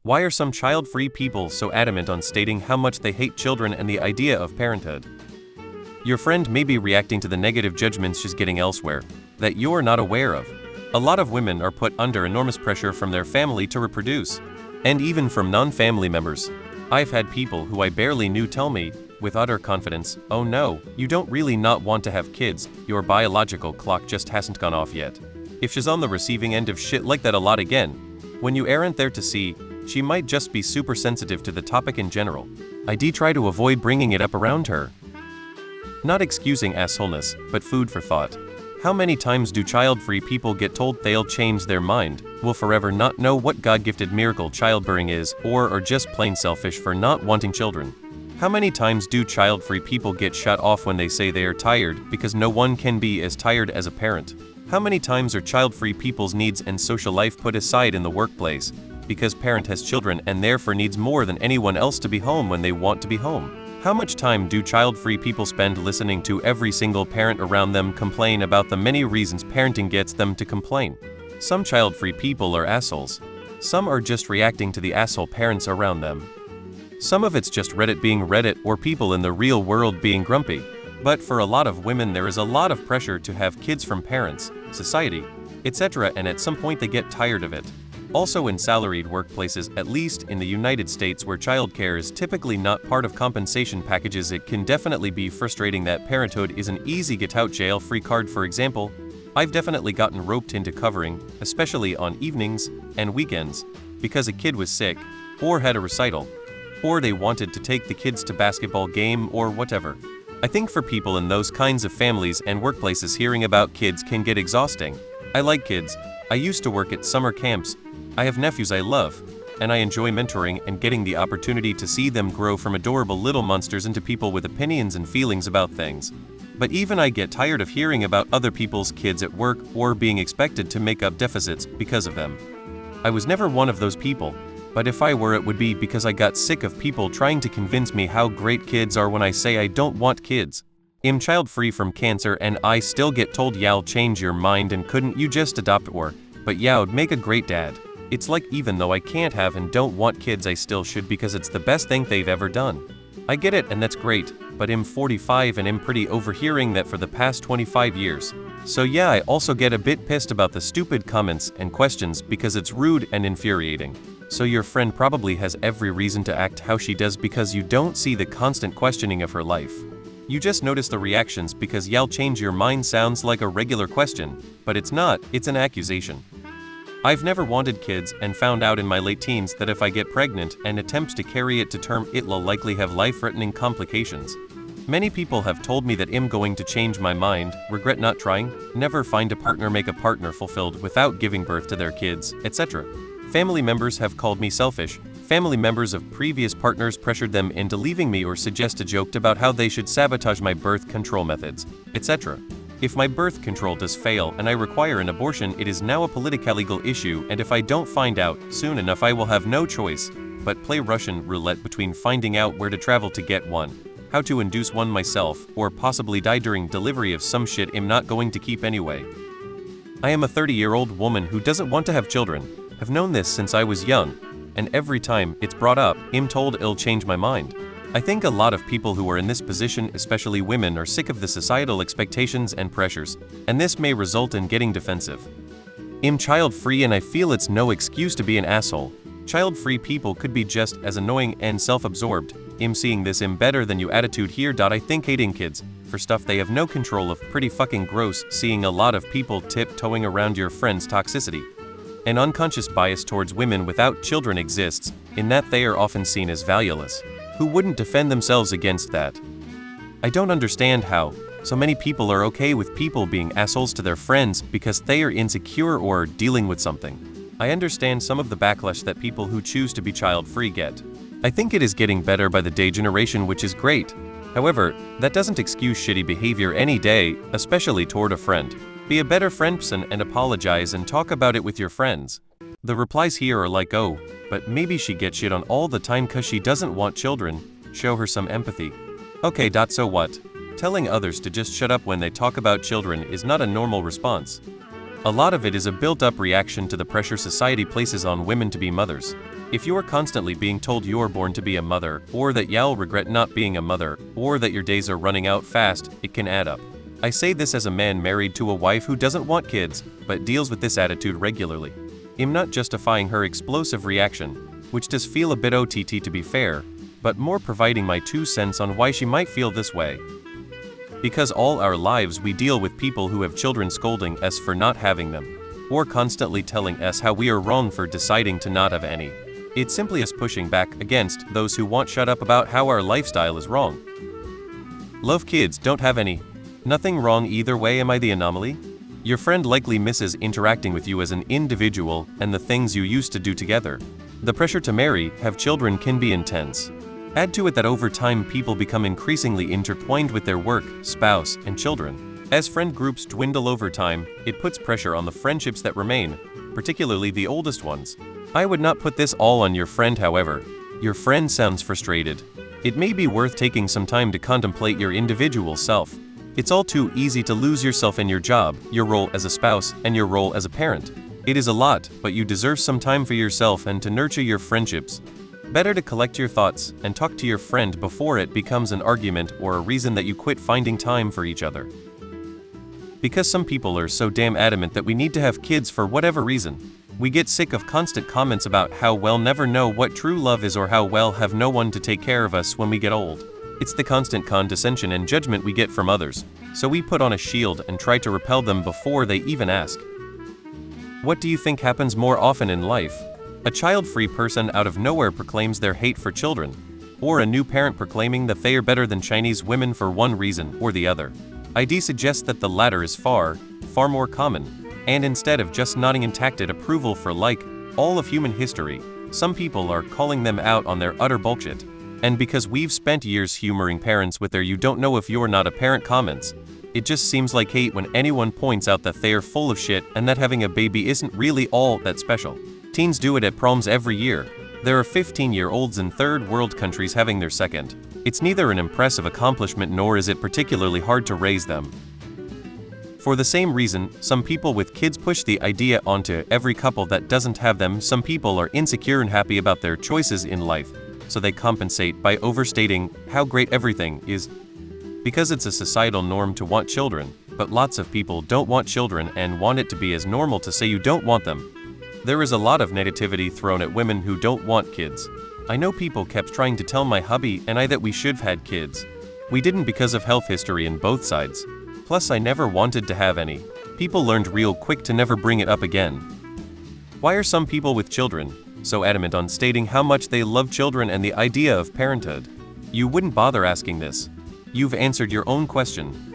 Why are some child-free people so adamant on stating how much they hate children and the idea of parenthood? Your friend may be reacting to the negative judgments she's getting elsewhere that you're not aware of. A lot of women are put under enormous pressure from their family to reproduce, and even from non-family members. I've had people who I barely knew tell me, with utter confidence, "Oh no, you don't really not want to have kids, your biological clock just hasn't gone off yet." If she's on the receiving end of shit like that a lot again, when you aren't there to see, she might just be super sensitive to the topic in general. I try to avoid bringing it up around her. Not excusing assholeness, but food for thought. How many times do child-free people get told they'll change their mind, will forever not know what God-gifted miracle childbearing is, or are just plain selfish for not wanting children? How many times do child-free people get shut off when they say they are tired because no one can be as tired as a parent? How many times are child-free people's needs and social life put aside in the workplace because parent has children and therefore needs more than anyone else to be home when they want to be home? How much time do child-free people spend listening to every single parent around them complain about the many reasons parenting gets them to complain? Some child-free people are assholes. Some are just reacting to the asshole parents around them. Some of it's just Reddit being Reddit or people in the real world being grumpy. But for a lot of women there is a lot of pressure to have kids from parents, society, etc., and at some point they get tired of it. Also in salaried workplaces, at least in the United States where childcare is typically not part of compensation packages, it can definitely be frustrating that parenthood is an easy get-out-jail-free card. For example, I've definitely gotten roped into covering, especially on evenings and weekends, because a kid was sick, or had a recital, or they wanted to take the kids to basketball game or whatever. I think for people in those kinds of families and workplaces, hearing about kids can get exhausting. I like kids. I used to work at summer camps. I have nephews I love, and I enjoy mentoring and getting the opportunity to see them grow from adorable little monsters into people with opinions and feelings about things. But even I get tired of hearing about other people's kids at work or being expected to make up deficits because of them. I was never one of those people, but if I were, it would be because I got sick of people trying to convince me how great kids are when I say I don't want kids. I'm child-free from cancer and I still get told, "Y'all change your mind and couldn't you just adopt?" or, "But y'all'd make a great dad." It's like even though I can't have and don't want kids, I still should because it's the best thing they've ever done. I get it and that's great, but I'm 45 and I'm pretty over hearing that for the past 25 years. So yeah, I also get a bit pissed about the stupid comments and questions because it's rude and infuriating. So your friend probably has every reason to act how she does because you don't see the constant questioning of her life. You just notice the reactions because "y'all change your mind" sounds like a regular question, but it's not, it's an accusation. I've never wanted kids and found out in my late teens that if I get pregnant and attempts to carry it to term, it'll likely have life-threatening complications. Many people have told me that I'm going to change my mind, regret not trying, never find a partner, make a partner fulfilled without giving birth to their kids, etc. Family members have called me selfish. Family members of previous partners pressured them into leaving me or suggested joked about how they should sabotage my birth control methods, etc. If my birth control does fail and I require an abortion, it is now a politically legal issue, and if I don't find out soon enough, I will have no choice but play Russian roulette between finding out where to travel to get one, how to induce one myself, or possibly die during delivery of some shit I'm not going to keep anyway. I am a 30-year-old woman who doesn't want to have children. I've known this since I was young, and every time it's brought up, I'm told it'll change my mind. I think a lot of people who are in this position, especially women, are sick of the societal expectations and pressures, and this may result in getting defensive. I'm child-free and I feel it's no excuse to be an asshole. Child-free people could be just as annoying and self-absorbed. I'm seeing this "I'm better than you" attitude here. I think hating kids for stuff they have no control of pretty fucking gross. Seeing a lot of people tiptoeing around your friend's toxicity. An unconscious bias towards women without children exists, in that they are often seen as valueless. Who wouldn't defend themselves against that? I don't understand how so many people are okay with people being assholes to their friends because they are insecure or dealing with something. I understand some of the backlash that people who choose to be child-free get. I think it is getting better by the day generation, which is great. However, that doesn't excuse shitty behavior any day, especially toward a friend. Be a better friendperson and apologize and talk about it with your friends. The replies here are like, "Oh, but maybe she gets shit on all the time cause she doesn't want children. Show her some empathy." Okay, so what? Telling others to just shut up when they talk about children is not a normal response. A lot of it is a built-up reaction to the pressure society places on women to be mothers. If you're constantly being told you're born to be a mother, or that you'll regret not being a mother, or that your days are running out fast, it can add up. I say this as a man married to a wife who doesn't want kids, but deals with this attitude regularly. I'm not justifying her explosive reaction, which does feel a bit OTT to be fair, but more providing my 2 cents on why she might feel this way. Because all our lives we deal with people who have children scolding us for not having them, or constantly telling us how we are wrong for deciding to not have any. It's simply us pushing back against those who won't shut up about how our lifestyle is wrong. Love kids, don't have any. Nothing wrong either way. Am I the anomaly? Your friend likely misses interacting with you as an individual and the things you used to do together. The pressure to marry, have children can be intense. Add to it that over time people become increasingly intertwined with their work, spouse, and children. As friend groups dwindle over time, it puts pressure on the friendships that remain, particularly the oldest ones. I would not put this all on your friend, however. Your friend sounds frustrated. It may be worth taking some time to contemplate your individual self. It's all too easy to lose yourself in your job, your role as a spouse, and your role as a parent. It is a lot, but you deserve some time for yourself and to nurture your friendships. Better to collect your thoughts and talk to your friend before it becomes an argument or a reason that you quit finding time for each other. Because some people are so damn adamant that we need to have kids for whatever reason, we get sick of constant comments about how we'll never know what true love is or how we'll have no one to take care of us when we get old. It's the constant condescension and judgment we get from others, so we put on a shield and try to repel them before they even ask. What do you think happens more often in life? A child-free person out of nowhere proclaims their hate for children, or a new parent proclaiming that they are better than Chinese women for one reason or the other. ID suggests that the latter is far more common, and instead of just nodding in tacit approval for all of human history, some people are calling them out on their utter bullshit. And because we've spent years humoring parents with their "you don't know if you're not a parent" comments, it just seems like hate when anyone points out that they are full of shit and that having a baby isn't really all that special. Teens do it at proms every year. There are 15-year-olds in third world countries having their second. It's neither an impressive accomplishment nor is it particularly hard to raise them. For the same reason, some people with kids push the idea onto every couple that doesn't have them. Some people are insecure and happy about their choices in life, so they compensate by overstating how great everything is. Because it's a societal norm to want children, but lots of people don't want children and want it to be as normal to say you don't want them. There is a lot of negativity thrown at women who don't want kids. I know people kept trying to tell my hubby and I that we should have had kids. We didn't because of health history in both sides. Plus I never wanted to have any. People learned real quick to never bring it up again. Why are some people with children so adamant on stating how much they love children and the idea of parenthood? You wouldn't bother asking this. You've answered your own question.